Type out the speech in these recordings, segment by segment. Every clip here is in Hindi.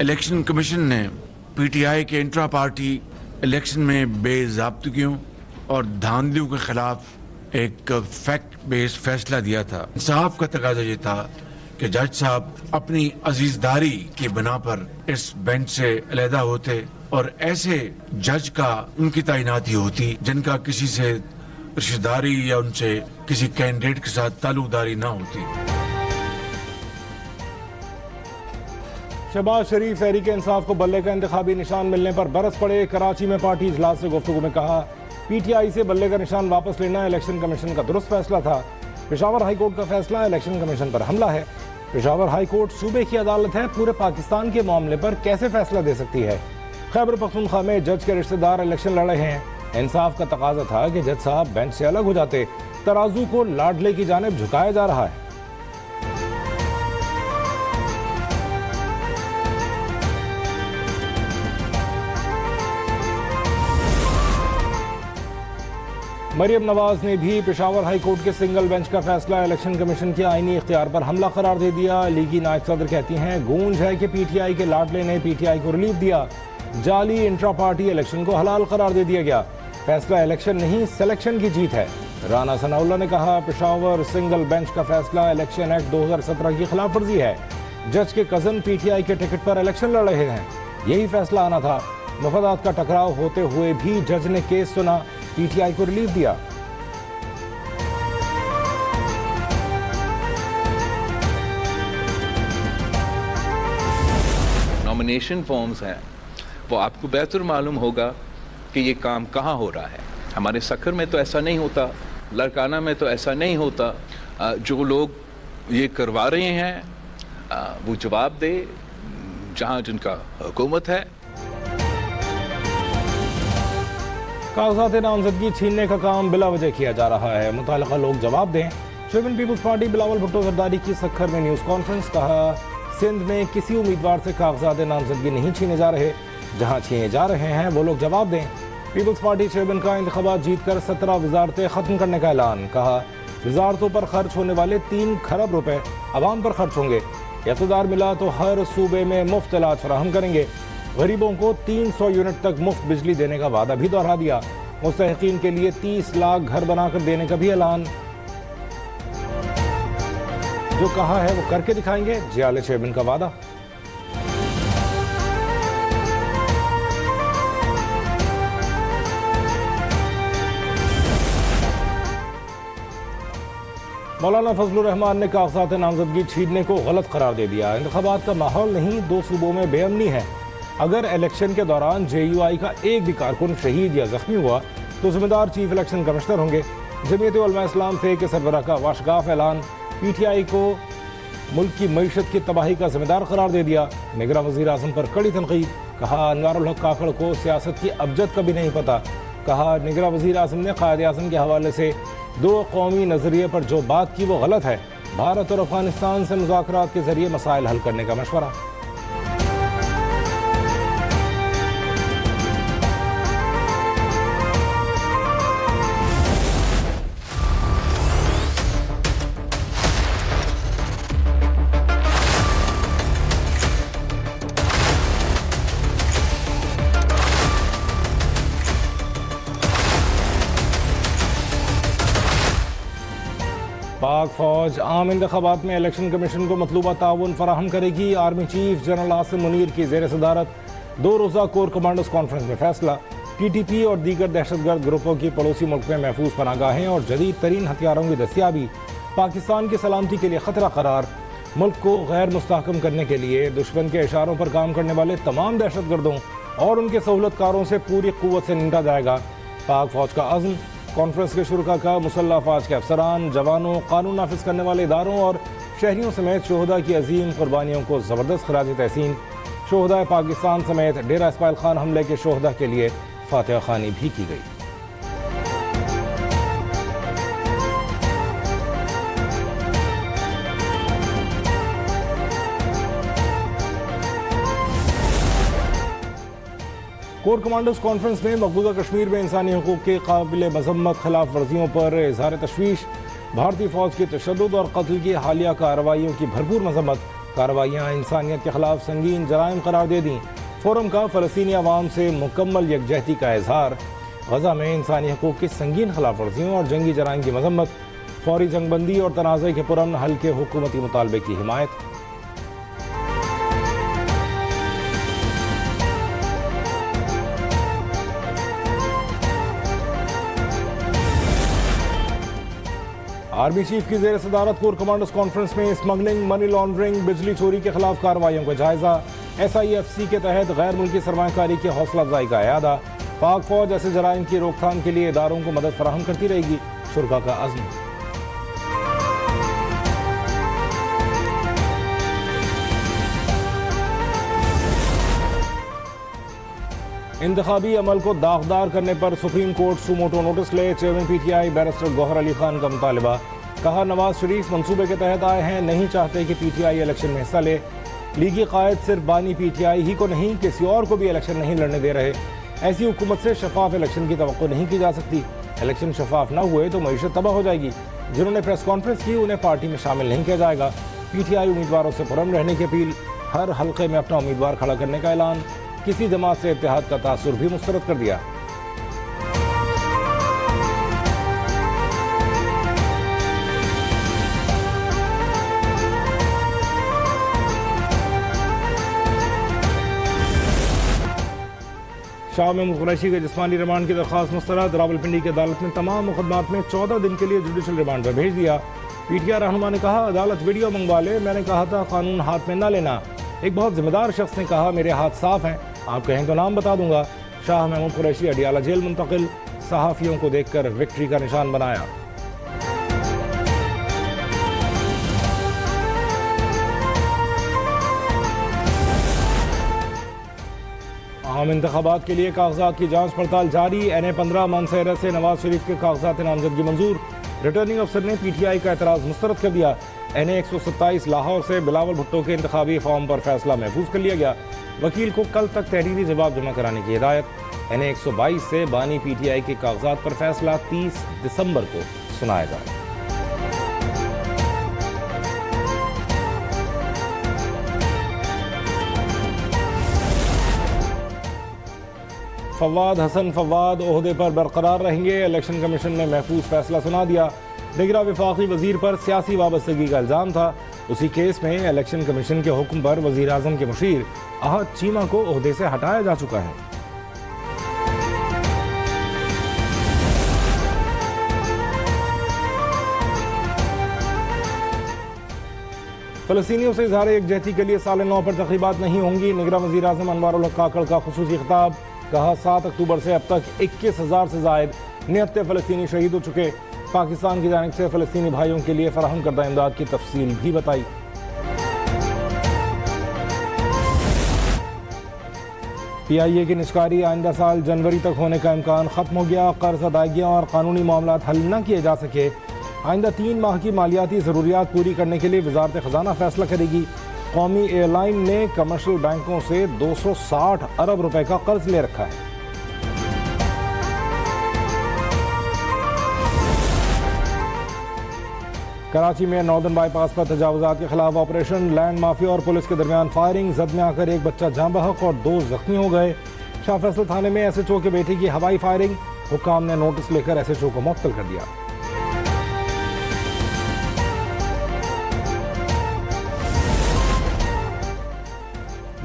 इलेक्शन कमीशन ने पीटीआई के इंट्रा पार्टी इलेक्शन में बेज़ाब्तगियों और धांधलियों के खिलाफ एक फैक्ट बेस्ड फैसला दिया था। इंसाफ का तकाजा ये था कि जज साहब अपनी अजीजदारी की बिना पर इस बेंच से अलहदा होते और ऐसे जज का उनकी तैनाती होती जिनका किसी से रिश्तेदारी या उनसे किसी कैंडिडेट के साथ ताल्लुकदारी ना होती। शहबाज शरीफ तहरीक इंसाफ को बल्ले का इंतखाबी निशान मिलने पर बरस पड़े। कराची में पार्टी इजलास से गुफ्तगू में कहा, पीटीआई से बल्ले का निशान वापस लेना इलेक्शन कमीशन का दुरुस्त फैसला था। पेशावर हाई कोर्ट का फैसला इलेक्शन कमीशन पर हमला है। पेशावर हाई कोर्ट सूबे की अदालत है, पूरे पाकिस्तान के मामले पर कैसे फैसला दे सकती है। खैबर पख्तूनख्वा में जज के रिश्तेदार इलेक्शन लड़ रहे हैं। इंसाफ का तकाजा था कि जज साहब बेंच से अलग हो जाते। तराजू को लाडले की जानिब झुकाया जा रहा है। मरियम नवाज ने भी पेशावर हाई कोर्ट के सिंगल बेंच का फैसला इलेक्शन कमीशन के आईनी इख्तियार पर हमला करार दे दिया। लीगी नायब सदर कहती हैं, गूंज है कि पीटीआई के लाडले ने पीटीआई को रिलीफ दिया। जाली इंट्रा पार्टी इलेक्शन को हलाल करार दे दिया गया। फैसला इलेक्शन नहीं सिलेक्शन की जीत है। राना सनाउल्लाह ने कहा, पेशावर सिंगल बेंच का फैसला इलेक्शन एक्ट 2017 की खिलाफ वर्जी है। जज के कजन पीटीआई के टिकट पर इलेक्शन लड़ रहे हैं, यही फैसला आना था। मफादात का टकराव होते हुए भी जज ने केस सुना, पीटीआई को रिलीफ दिया। नॉमिनेशन फॉर्म्स हैं, वो आपको बेहतर मालूम होगा कि ये काम कहाँ हो रहा है। हमारे सखर में तो ऐसा नहीं होता, लड़काना में तो ऐसा नहीं होता। जो लोग ये करवा रहे हैं वो जवाब दे जहाँ जिनका हुकूमत है। कागजात नामजदगी छीनने का काम बिला वजह किया जा रहा है, मुतालिका लोग जवाब दें। शेबिन पीपल्स पार्टी बिलावल भुट्टो जरदारी की सखर में न्यूज़ कॉन्फ्रेंस। कहा, सिंध में किसी उम्मीदवार से कागजात नामजदगी नहीं छीने जा रहे, जहां छीने जा रहे हैं वो लोग जवाब दें। पीपल्स पार्टी शेबिन का इंतखाबात जीतकर 17 वजारतें खत्म करने का ऐलान। कहा, वजारतों पर खर्च होने वाले 3 खरब रुपए अवाम पर खर्च होंगे। इक़्तिदार मिला तो हर सूबे में मुफ्त इलाज फराहम करेंगे। गरीबों को 300 यूनिट तक मुफ्त बिजली देने का वादा भी दोहरा दिया। मुस्तहिकीन के लिए 30 लाख घर बनाकर देने का भी ऐलान। जो कहा है वो करके दिखाएंगे, जियाले शेबिन का वादा। मौलाना फजलुर रहमान ने कागजात नामजदगी छीनने को गलत करार दे दिया। इंतखाबात का माहौल नहीं, 2 सूबों में बेअमनी है। अगर इलेक्शन के दौरान जेयूआई का एक भी कारकुन शहीद या जख्मी हुआ तो जिम्मेदार चीफ इलेक्शन कमिश्नर होंगे। जमीयत उलमा इस्लाम से के सरबराह का वाशगाफ ऐलान। पीटीआई को मुल्क की मईशत की तबाही का जिम्मेदार करार दे दिया। निगरां वज़ीर आज़म पर कड़ी तनकीद। कहा, अनवारुल हक काकड़ को सियासत की अबजद कभी नहीं पता। कहा, निगरां वज़ीर आज़म ने क़ायद आज़म के हवाले से 2 कौमी नज़रिए पर जो बात की वो गलत है। भारत और अफगानिस्तान से मुज़ाकरात के जरिए मसाइल हल करने का मशवरा। पाक फौज आम इंतखाबात में इलेक्शन कमीशन को मतलूबा ताउन फराहम करेगी। Army chief general Asim Munir की ज़ेर सदारत 2 रोज़ा कोर कमांडर्स कॉन्फ्रेंस में फैसला। पीटीपी और दीगर दहशतगर्द ग्रुपों की पड़ोसी मुल्क में महफूज पनागाहें और जदीद तरीन हथियारों की दस्तियाबी पाकिस्तान की सलामती के लिए खतरा करार। मुल्क को गैर मुस्तहकम करने के लिए दुश्मन के इशारों पर काम करने वाले तमाम दहशतगर्दों और उनके सहूलतकारों से पूरी क़ुव्वत से निपटा जाएगा। पाक फौज का अज़्म। कॉन्फ्रेंस के शुरुका का मुसल्लह फ़ौज के अफसरान, जवानों, कानून नाफिज करने वाले इदारों और शहरियों समेत शोहदा की अजीम कुर्बानियों को ज़बरदस्त खराज तहसीन। शोहदा पाकिस्तान समेत डेरा इस्माइल खान हमले के शोहदा के लिए फातिहा खानी भी की गई। कोर कमांडर्स कॉन्फ्रेंस में मकबूजा कश्मीर में इंसानी हकूक़ के काबिल मज़म्मत खिलाफ वर्जियों पर इज़हार तशवीश। भारतीय फ़ौज की तशद्दुद और कत्ल की हालिया कार्रवाइयों की भरपूर मज़म्मत। कार्रवाइयाँ इंसानियत के खिलाफ संगीन जराइम करार दे दी। फोरम का फ़लस्तीनी अवाम से मुकम्मल यकजहती का इजहार। गजा में इंसानी हकूक़ की संगीन खिलाफ वर्जियों और जंगी जराइम की मजम्मत। फौरी जंगबंदी और तनाज़े के पुरअमन हल के हुकूमती मुतालबे की हिमायत। आर्मी चीफ की जेर सदारत कोर कमांडर्स कॉन्फ्रेंस में स्मगलिंग, मनी लॉन्ड्रिंग, बिजली चोरी के खिलाफ कार्रवाइयों का जायजा। SIFC के तहत गैर मुल्की सरमायाकारी की हौसला अफजाई का अयादा। पाक फौज ऐसे जराइम की रोकथाम के लिए इदारों को मदद फराहम करती रहेगी, शुरा का अज़्म। इंतखाबी अमल को दागदार करने पर सुप्रीम कोर्ट सुमोटो नोटिस ले। Chairman PTI barrister Gohar Ali Khan का मुतालबा। कहा, नवाज शरीफ मंसूबे के तहत आए हैं, नहीं चाहते कि PTI इलेक्शन में हिस्सा ले। लीगी कायद सिर्फ बानी PTI ही को नहीं, किसी और को भी इलेक्शन नहीं लड़ने दे रहे। ऐसी हुकूमत से शफाफ इलेक्शन की तवक्को नहीं की जा सकती। इलेक्शन शफाफ न हुए तो मईशत तबाह हो जाएगी। जिन्होंने प्रेस कॉन्फ्रेंस की उन्हें पार्टी में शामिल नहीं किया जाएगा। PTI उम्मीदवारों से पुरअमन रहने की अपील। हर हल्के में अपना उम्मीदवार खड़ा करने का ऐलान। किसी जमात से इत्तेहाद का तासुर भी मुस्तरद कर दिया। शाह महमूद कुरैशी के जिस्मानी रिमांड की दरख्वास्त मुस्तरद। रावलपिंडी की अदालत ने तमाम मुकदमात में 14 दिन के लिए जुडिशल रिमांड पर भेज दिया। PTI रहनुमा ने कहा, अदालत वीडियो मंगवा ले, मैंने कहा था कानून हाथ में न लेना। एक बहुत जिम्मेदार शख्स ने कहा, मेरे हाथ साफ हैं, आप कहें तो नाम बता दूंगा। शाह महमूद कुरैशी अडियाला जेल मुंतकिल। सहाफ़ियों को देखकर विक्ट्री का निशान बनाया। आम इंतखाबात के लिए कागजात की जांच पड़ताल जारी। NA-15 मानसहरा से नवाज शरीफ के कागजात नामजदगी मंजूर। रिटर्निंग अफसर ने PTI का एतराज़ मुस्तरद कर दिया। NA-127 लाहौर से बिलावल भुट्टो के इंतखाबी फॉर्म पर फैसला महफूज कर लिया गया। वकील को कल तक तहरीरी जवाब जमा कराने की हिदायत। NA-122 से बानी PTI के कागजात पर फैसला 30 दिसंबर को सुनाया जाए। फवाद हसन फवाद ओहदे पर बरकरार रहेंगे। इलेक्शन कमीशन ने महफूज फैसला सुना दिया। दिगरा वफाकी वजीर पर सियासी वाबस्तगी का इल्ज़ाम था। उसी केस में इलेक्शन कमीशन के हुक्म पर वजीर आज़म के मुशीर अहद चीमा को ओहदे से हटाया जा चुका है। फ़लस्तीनियों से इज़हार यकजहती के लिए साल 9 पर तक़रीबात नहीं होंगी। निगरान वज़ीर आज़म अनवारुल हक काकड़ का खुसूसी खिताब। कहा, 7 अक्टूबर से अब तक 21,000 से ज़ायद निहत्ते फ़लस्तीनी शहीद हो चुके। पाकिस्तान की जानिब से फ़लस्तीनी भाइयों के लिए फराहम करदा इमदाद की तफसील भी बताई। PIA की निष्कारी आइंदा साल जनवरी तक होने का इम्कान ख़त्म हो गया। कर्ज अदायगियाँ और कानूनी मामलात हल न किए जा सके। आइंदा 3 माह की मालियाती ज़रूरियात पूरी करने के लिए वज़ारत ख़जाना फैसला करेगी। कौमी एयरलाइन ने कमर्शियल बैंकों से 260 अरब रुपए का कर्ज ले रखा है। कराची में नॉर्दर्न बाईपास पर तजावुजात के खिलाफ ऑपरेशन। लैंड माफिया और पुलिस के दरमियान फायरिंग। जद में आकर एक बच्चा जाँ बहक और 2 जख्मी हो गए। शाह फैसल थाने में SHO के बेटे की हवाई फायरिंग। हुक्काम ने नोटिस लेकर SHO को मुअत्तल कर दिया।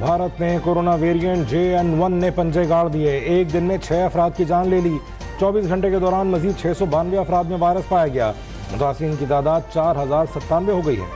भारत में कोरोना वेरिएंट JN1 ने पंजे गाड़ दिए। एक दिन में 6 अफराद की जान ले ली। 24 घंटे के दौरान मजीद 692 अफराद में वायरस पाया गया। मुतासिरीन की तादाद 4097 हो गई है।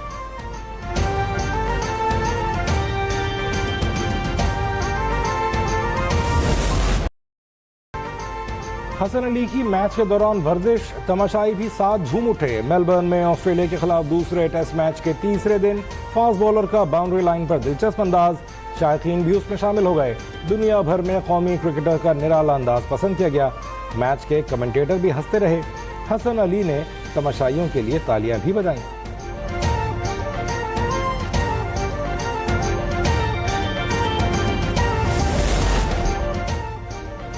हसन अली की मैच के दौरान वर्जिश। तमाशाई भी साथ झूम उठे। मेलबर्न में ऑस्ट्रेलिया के खिलाफ दूसरे टेस्ट मैच के तीसरे दिन फास्ट बॉलर का बाउंड्री लाइन पर दिलचस्प अंदाज। शायकीन भी उसमें शामिल हो गए। दुनिया भर में कौमी क्रिकेटर का निराला अंदाज पसंद किया गया। मैच के कमेंटेटर भी हंसते रहे। हसन अली ने तमाशाइयों के लिए तालियां भी बजाईं।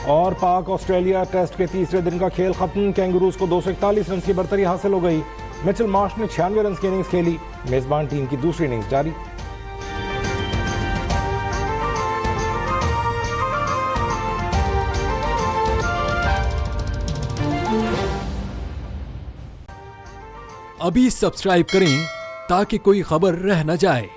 और पाक ऑस्ट्रेलिया टेस्ट के तीसरे दिन का खेल खत्म। कैंगरूज को 241 रन की बढ़तरी हासिल हो गई। मिचेल मार्श ने 96 रन की इनिंग्स खेली। मेजबान टीम की दूसरी इनिंग्स जारी। अभी सब्सक्राइब करें ताकि कोई खबर रह न जाए।